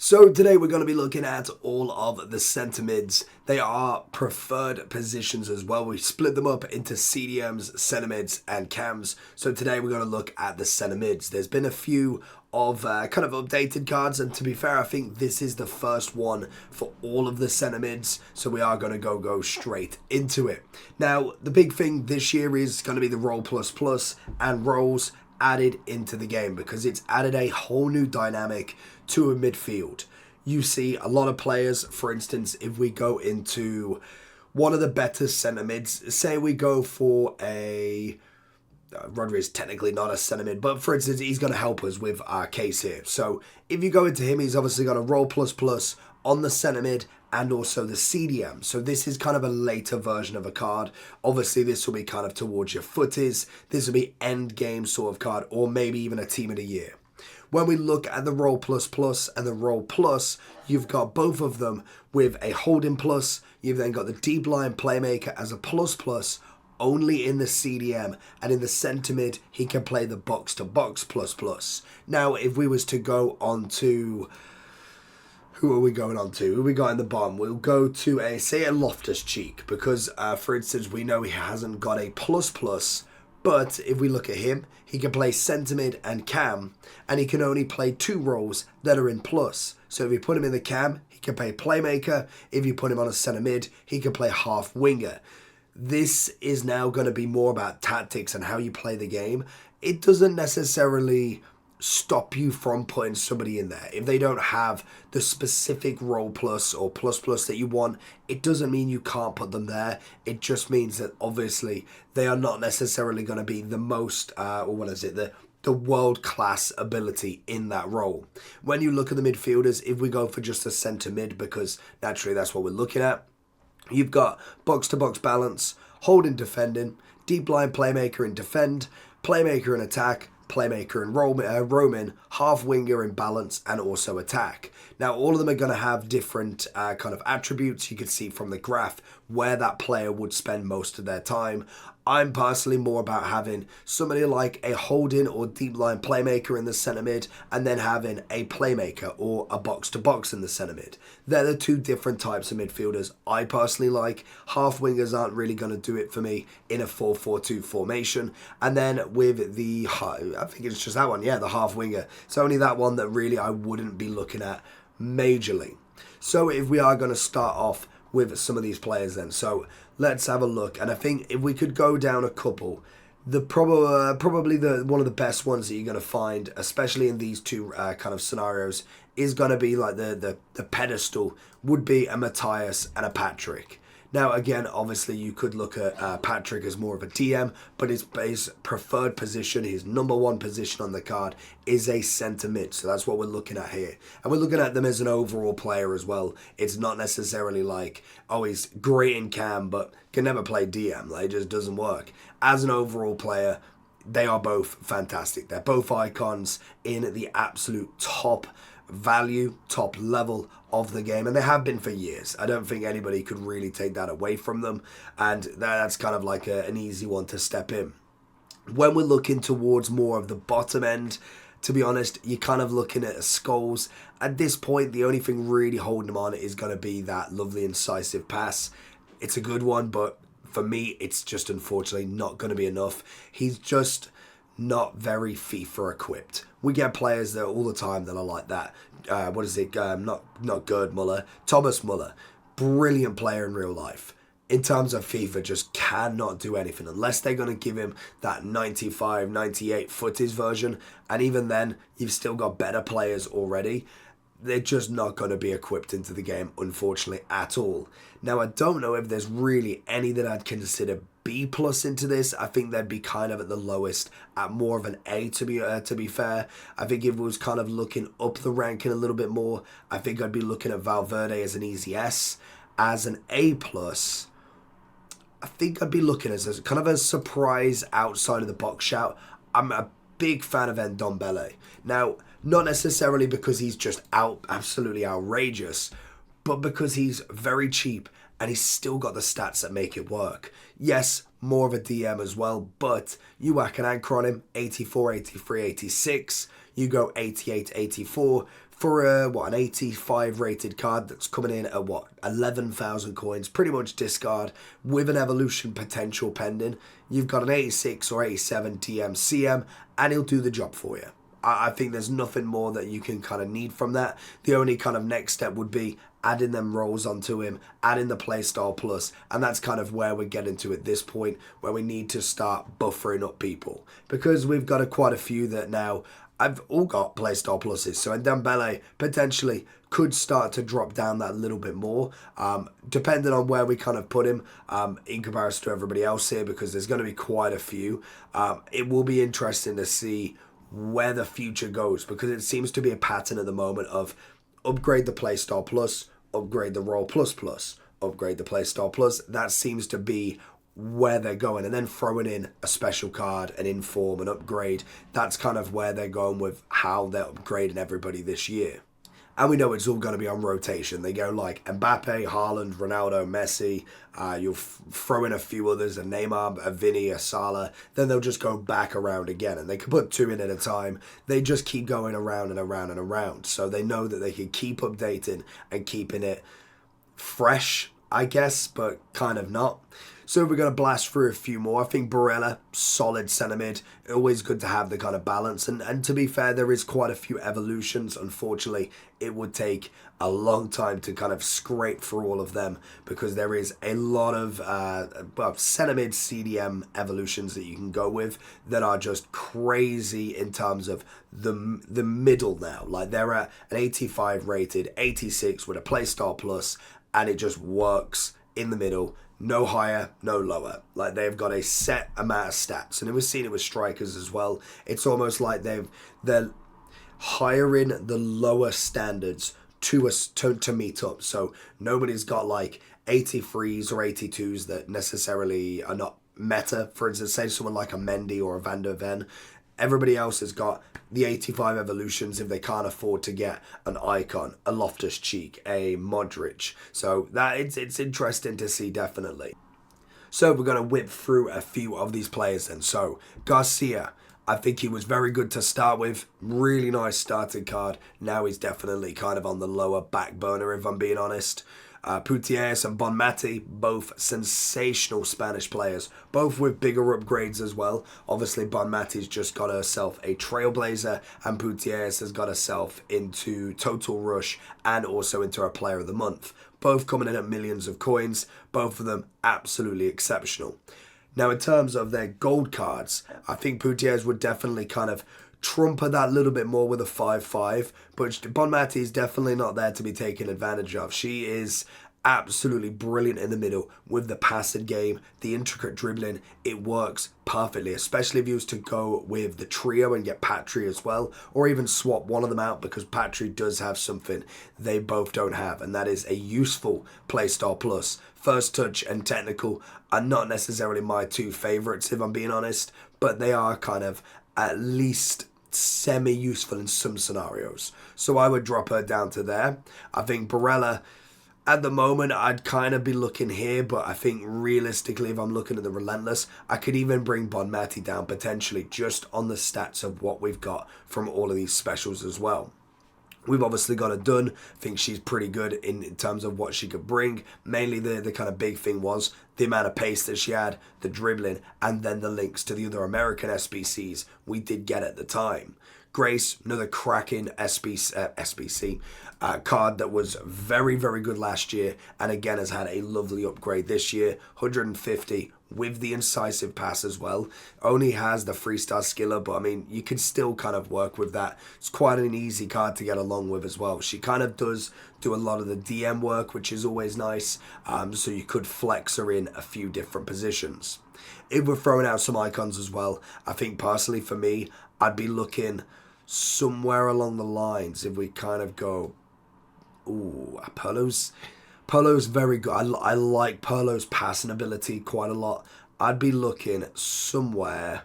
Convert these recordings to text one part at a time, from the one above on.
So today we're going to be looking at all of the centre mids. They are preferred positions as well. We split them up into CDMs, centre mids and cams. So today we're going to look at the centre mids. There's been a few of kind of updated cards, and to be fair, I think this is the first one for all of the centre mids, so we are going to go straight into it. Now, the big thing this year is going to be the Roll++ and roles added into the game, because it's added a whole new dynamic to a midfield. You see a lot of players, for instance, if we go into one of the better centre mids, say we go for a Rodri is technically not a centre mid, but for instance, he's going to help us with our case here. So if you go into him, he's obviously got a Roll++ on the centre mid and also the CDM. So this is kind of a later version of a card. Obviously, this will be kind of towards your footies. This will be end game sort of card, or maybe even a team of the year. When we look at the Roll++ and the Roll+, you've got both of them with a holding plus. You've then got the deep line playmaker as a plus only in the CDM, and in the centre mid, he can play the box-to-box plus. Now, if we was to go on to... Who are we going on to? Who we got in the bottom? We'll go to say a Loftus-Cheek, because, for instance, we know he hasn't got a plus, but if we look at him, he can play centre mid and cam, and he can only play two roles that are in plus. So if you put him in the cam, he can play playmaker. If you put him on a centre mid, he can play half winger. This is now going to be more about tactics and how you play the game. It doesn't necessarily stop you from putting somebody in there. If they don't have the specific Roll+ or plus that you want, it doesn't mean you can't put them there. It just means that obviously they are not necessarily going to be the most, the world-class ability in that role. When you look at the midfielders, if we go for just a centre mid, because naturally that's what we're looking at, you've got box-to-box balance, holding defending, deep line playmaker and defend, playmaker and attack, playmaker and roaming, half winger in balance, and also attack. Now, all of them are going to have different kind of attributes. You can see from the graph where that player would spend most of their time. I'm personally more about having somebody like a holding or deep line playmaker in the centre mid, and then having a playmaker or a box-to-box in the centre mid. They're the two different types of midfielders I personally like. Half wingers aren't really going to do it for me in a 4-4-2 formation. And then with the, I think it's just that one, yeah, the half winger. It's only that one that really I wouldn't be looking at majorly. So if we are going to start off with some of these players then, so let's have a look. And I think if we could go down a couple, the probably the one of the best ones that you're going to find, especially in these two kind of scenarios, is going to be like the pedestal would be a Matthias and a Patrick. Now, again, obviously, you could look at Patrick as more of a DM, but his preferred position, his number one position on the card, is a centre mid. So that's what we're looking at here. And we're looking at them as an overall player as well. It's not necessarily like, oh, he's great in cam, but can never play DM. Like, it just doesn't work. As an overall player, they are both fantastic. They're both icons in the absolute top value, top level of the game, and they have been for years. I don't think anybody could really take that away from them, and that's kind of like an easy one to step in. When we're looking towards more of the bottom end, to be honest, you're kind of looking at Scholes. At this point, the only thing really holding him on is going to be that lovely incisive pass. It's a good one, but for me, it's just unfortunately not going to be enough. He's just not very FIFA equipped. We get players there all the time that are like that. Not Gerd Muller, Thomas Muller. Brilliant player in real life. In terms of FIFA, just cannot do anything unless they're going to give him that 95, 98 footies version. And even then, you've still got better players already. They're just not going to be equipped into the game, unfortunately, at all. Now, I don't know if there's really any that I'd consider B+ into this. I think they'd be kind of at the lowest, at more of an A, to be fair. I think if it was kind of looking up the ranking a little bit more, I think I'd be looking at Valverde as an easy S. As an A+, I think I'd be looking as a kind of a surprise outside of the box shout. I'm a big fan of Ndombele. Now, not necessarily because he's just absolutely outrageous, but because he's very cheap and he's still got the stats that make it work. Yes, more of a DM as well, but you whack an anchor on him, 84, 83, 86. You go 88, 84, for an 85 rated card that's coming in at 11,000 coins, pretty much discard with an evolution potential pending. You've got an 86 or 87 TM CM, and he'll do the job for you. I think there's nothing more that you can kind of need from that. The only kind of next step would be adding them rolls onto him, adding the playstyle plus, and that's kind of where we're getting to at this point, where we need to start buffering up people, because we've got quite a few that now I've all got playstyle pluses. So Dembele potentially could start to drop down that little bit more, depending on where we kind of put him in comparison to everybody else here, because there's going to be quite a few. It will be interesting to see where the future goes, because it seems to be a pattern at the moment of upgrade the playstyle plus, upgrade the roll plus plus, upgrade the playstyle plus. That seems to be where they're going, and then throwing in a special card, an inform, an upgrade. That's kind of where they're going with how they're upgrading everybody this year. And we know it's all going to be on rotation. They go like Mbappe, Haaland, Ronaldo, Messi. You'll throw in a few others, a Neymar, a Vinny, a Salah. Then they'll just go back around again. And they can put 2 in at a time. They just keep going around and around and around. So they know that they can keep updating and keeping it fresh, I guess, but kind of not. So we're going to blast through a few more. I think Barella, solid centre mid. Always good to have the kind of balance. And to be fair, there is quite a few evolutions. Unfortunately, it would take a long time to kind of scrape through all of them, because there is a lot of centre mid CDM evolutions that you can go with that are just crazy in terms of the middle now. Like they're at an 85 rated, 86 with a playstyle plus, and it just works in the middle. No higher, no lower. Like they've got a set amount of stats, and we've seen it with strikers as well. It's almost like they're hiring the lower standards to meet up. So nobody's got like 83s or 82s that necessarily are not meta. For instance, say someone like a Mendy or a Van der Ven. Everybody else has got the 85 evolutions if they can't afford to get an Icon, a Loftus-Cheek, a Modric. So that it's interesting to see, definitely. So we're going to whip through a few of these players then. So Garcia, I think he was very good to start with. Really nice starting card. Now he's definitely kind of on the lower back burner, if I'm being honest. Putellas and Bonmati, both sensational Spanish players, both with bigger upgrades as well. Obviously, Bonmati's just got herself a Trailblazer, and Putellas has got herself into Total Rush and also into a Player of the Month. Both coming in at millions of coins, both of them absolutely exceptional. Now, in terms of their gold cards, I think Putellas would definitely kind of trumper that little bit more with a 5-5, but Bonmati is definitely not there to be taken advantage of. She is absolutely brilliant in the middle with the passing game, the intricate dribbling. It works perfectly, especially if you was to go with the trio and get Patry as well, or even swap one of them out, because Patry does have something they both don't have, and that is a useful playstyle plus. First touch and technical are not necessarily my two favourites, if I'm being honest, but they are kind of at least semi-useful in some scenarios. So I would drop her down to there. I think Barella, at the moment, I'd kind of be looking here, but I think realistically, if I'm looking at the Relentless, I could even bring Bonmati down potentially just on the stats of what we've got from all of these specials as well. We've obviously got a Dunn. I think she's pretty good in terms of what she could bring. Mainly the kind of big thing was the amount of pace that she had, the dribbling, and then the links to the other American SBCs we did get at the time. Grace, another cracking SBC card that was very, very good last year, and again has had a lovely upgrade this year. 150 with the incisive pass as well. Only has the 3-star skiller, but I mean, you can still kind of work with that. It's quite an easy card to get along with as well. She kind of does do a lot of the DM work, which is always nice, so you could flex her in a few different positions. If we're throwing out some icons as well, I think personally for me, I'd be looking somewhere along the lines, if we kind of go, ooh, Polo's very good. I like Polo's passing ability quite a lot. I'd be looking somewhere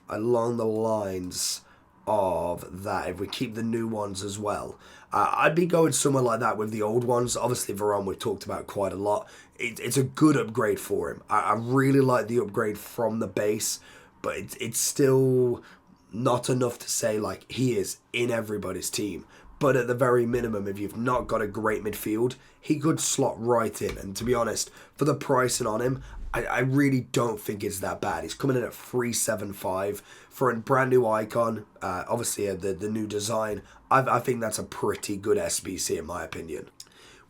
along the lines of that, if we keep the new ones as well. I'd be going somewhere like that with the old ones. Obviously, Varane we've talked about quite a lot. It's a good upgrade for him. I really like the upgrade from the base, but it's still not enough to say like he is in everybody's team. But at the very minimum, if you've not got a great midfield, he could slot right in. And to be honest, for the pricing on him, I really don't think it's that bad. He's coming in at 375 for a brand new icon. Obviously, the new design. I think that's a pretty good SBC in my opinion.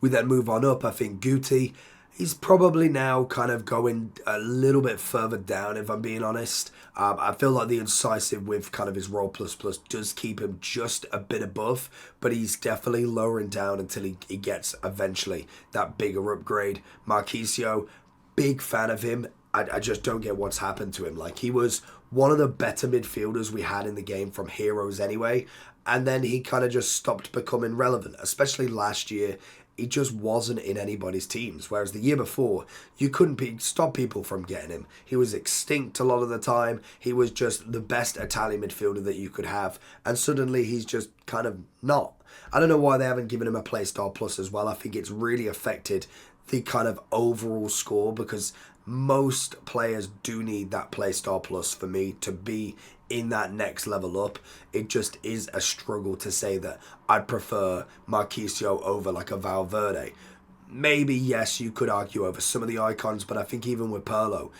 We then move on up. I think Guti, he's probably now kind of going a little bit further down, if I'm being honest. I feel like the incisive with kind of his roll plus does keep him just a bit above, but he's definitely lowering down until he gets eventually that bigger upgrade. Marquisio, big fan of him. I just don't get what's happened to him. Like, he was one of the better midfielders we had in the game from Heroes anyway, and then he kind of just stopped becoming relevant, especially last year. He just wasn't in anybody's teams, whereas the year before, you couldn't stop people from getting him. He was extinct a lot of the time. He was just the best Italian midfielder that you could have, and suddenly he's just kind of not. I don't know why they haven't given him a Playstyle Plus as well. I think it's really affected the kind of overall score, because most players do need that Playstyle Plus for me to be in that next level up. It just is a struggle to say that I'd prefer Marquisio over like a Valverde. Maybe, yes, you could argue over some of the icons, but I think even with Pirlo,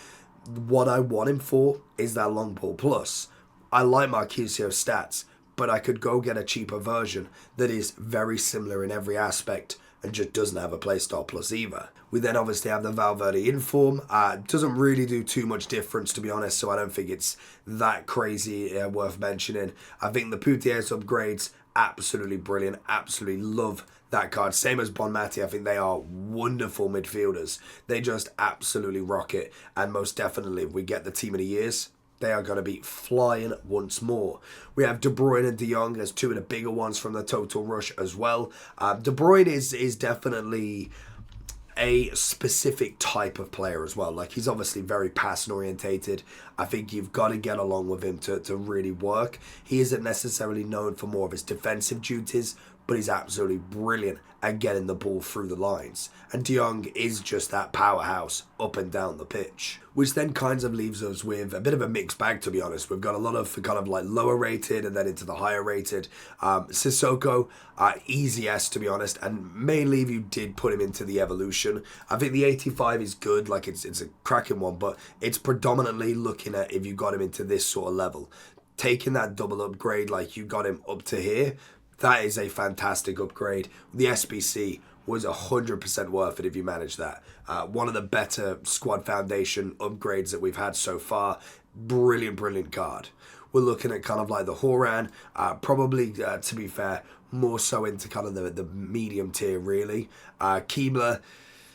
what I want him for is that long ball plus. I like Marquisio's stats, but I could go get a cheaper version that is very similar in every aspect and just doesn't have a Playstyle Plus either. We then obviously have the Valverde Inform. Doesn't really do too much difference, to be honest, so I don't think it's that crazy worth mentioning. I think the Putiers upgrades, absolutely brilliant. Absolutely love that card. Same as Bonmati, I think they are wonderful midfielders. They just absolutely rock it. And most definitely, if we get the team of the years, they are going to be flying once more. We have De Bruyne and De Jong as two of the bigger ones from the Total Rush as well. De Bruyne is definitely a specific type of player as well. Like, he's obviously very passing orientated. I think you've got to get along with him to really work. He isn't necessarily known for more of his defensive duties, but he's absolutely brilliant at getting the ball through the lines. And De Jong is just that powerhouse up and down the pitch. Which then kind of leaves us with a bit of a mixed bag, to be honest. We've got a lot of kind of like lower rated and then into the higher rated. Sissoko, easy S, to be honest, and mainly if you did put him into the evolution. I think the 85 is good, like it's a cracking one, but it's predominantly looking at if you got him into this sort of level. Taking that double upgrade, like you got him up to here, that is a fantastic upgrade. The SBC was 100% worth it if you manage that. One of the better squad foundation upgrades that we've had so far. Brilliant, brilliant card. We're looking at kind of like the Horan, probably, to be fair, more so into kind of the medium tier, really. Keebler,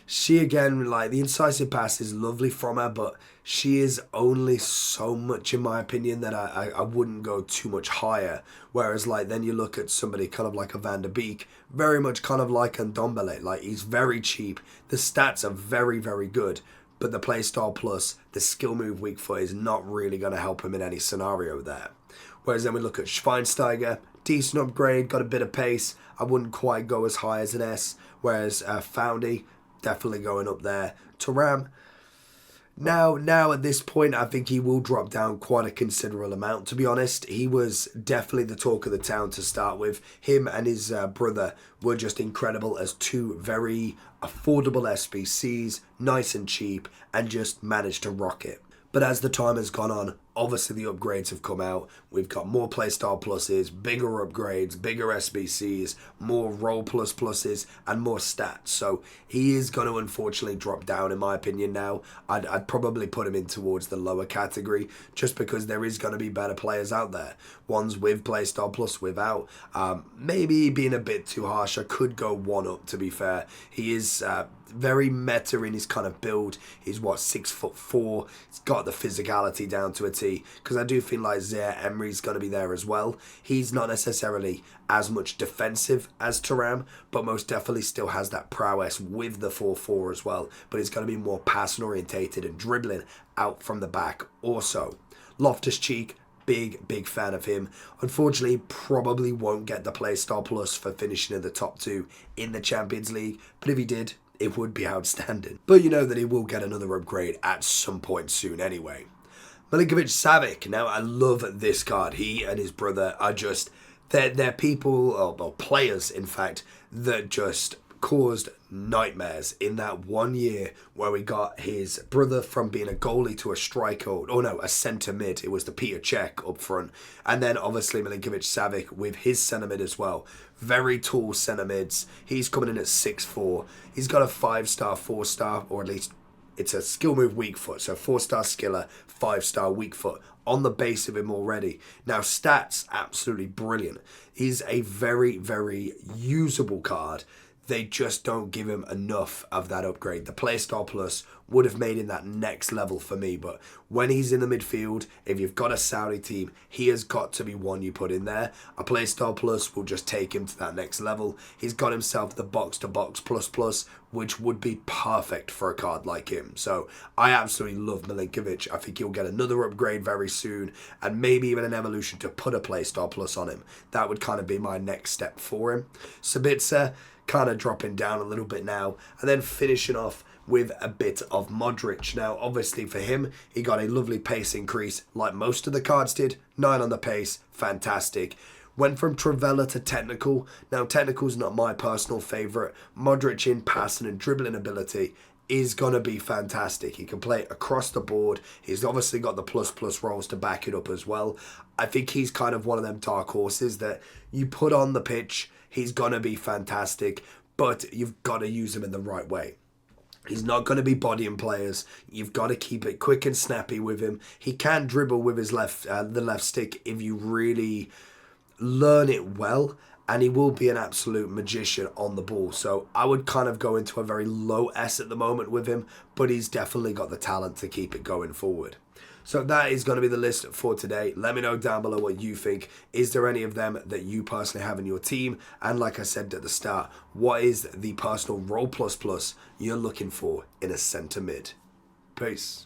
she again, like, the incisive pass is lovely from her, but she is only so much, in my opinion, that I wouldn't go too much higher. Whereas, like, then you look at somebody kind of like a Van der Beek, very much kind of like Ndombele. Like, he's very cheap. The stats are very, very good. But the Playstyle Plus, the skill move weak foot is not really going to help him in any scenario there. Whereas then we look at Schweinsteiger, decent upgrade, got a bit of pace. I wouldn't quite go as high as an S. Whereas Foundy, definitely going up there. Thuram, now at this point, I think he will drop down quite a considerable amount. To be honest, he was definitely the talk of the town to start with. Him and his brother were just incredible as two very affordable SBCs, nice and cheap, and just managed to rock it. But as the time has gone on, obviously the upgrades have come out. We've got more Playstyle Pluses, bigger upgrades, bigger SBCs, more Roll Plus Pluses, and more stats. So he is going to unfortunately drop down, in my opinion, now. I'd probably put him in towards the lower category, just because there is going to be better players out there. Ones with Playstyle Plus, without. Maybe being a bit too harsh. I could go one up, to be fair. He is very meta in his kind of build. He's 6'4". He's got the physicality down to a T, because I do feel like Zaire Emery's going to be there as well. He's not necessarily as much defensive as Thuram, but most definitely still has that prowess with the 4-4 as well. But he's going to be more passing orientated and dribbling out from the back also. Loftus-Cheek, big fan of him. Unfortunately, probably won't get the Playstyle Plus for finishing in the top 2 in the Champions League, but if he did, it would be outstanding. But you know that he will get another upgrade at some point soon anyway. Milinkovic-Savic. Now, I love this card. He and his brother are just They're people, or players, in fact, that just caused nightmares in that 1 year where we got his brother from being a goalie to a striker, oh no, a centre mid. It was the Peter Cech up front. And then obviously Milinkovic Savic with his centre mid as well. Very tall centre mids. He's coming in at 6'4". He's got a 5-star, 4-star, or at least it's a skill move weak foot. So 4-star skiller, 5-star weak foot on the base of him already. Now stats, absolutely brilliant. He's a very, very usable card. They just don't give him enough of that upgrade. The Playstyle Plus would have made him that next level for me, but when he's in the midfield, if you've got a Saudi team, he has got to be one you put in there. A Playstyle Plus will just take him to that next level. He's got himself the box-to-box plus, which would be perfect for a card like him. So I absolutely love Milinkovic. I think he'll get another upgrade very soon, and maybe even an evolution to put a Playstyle Plus on him. That would kind of be my next step for him. Sabitzer, kind of dropping down a little bit now, and then finishing off with a bit of Modric. Now, obviously for him, he got a lovely pace increase, like most of the cards did. 9 on the pace, fantastic. Went from Travella to Technical. Now, Technical's not my personal favourite. Modric in passing and dribbling ability is going to be fantastic. He can play across the board. He's obviously got the plus rolls to back it up as well. I think he's kind of one of them dark horses that you put on the pitch, he's going to be fantastic, but you've got to use him in the right way. He's not going to be bodying players. You've got to keep it quick and snappy with him. He can dribble with his the left stick if you really learn it well, and he will be an absolute magician on the ball. So I would kind of go into a very low S at the moment with him, but he's definitely got the talent to keep it going forward. So that is going to be the list for today. Let me know down below what you think. Is there any of them that you personally have in your team? And like I said at the start, what is the personal role plus you're looking for in a centre mid? Peace.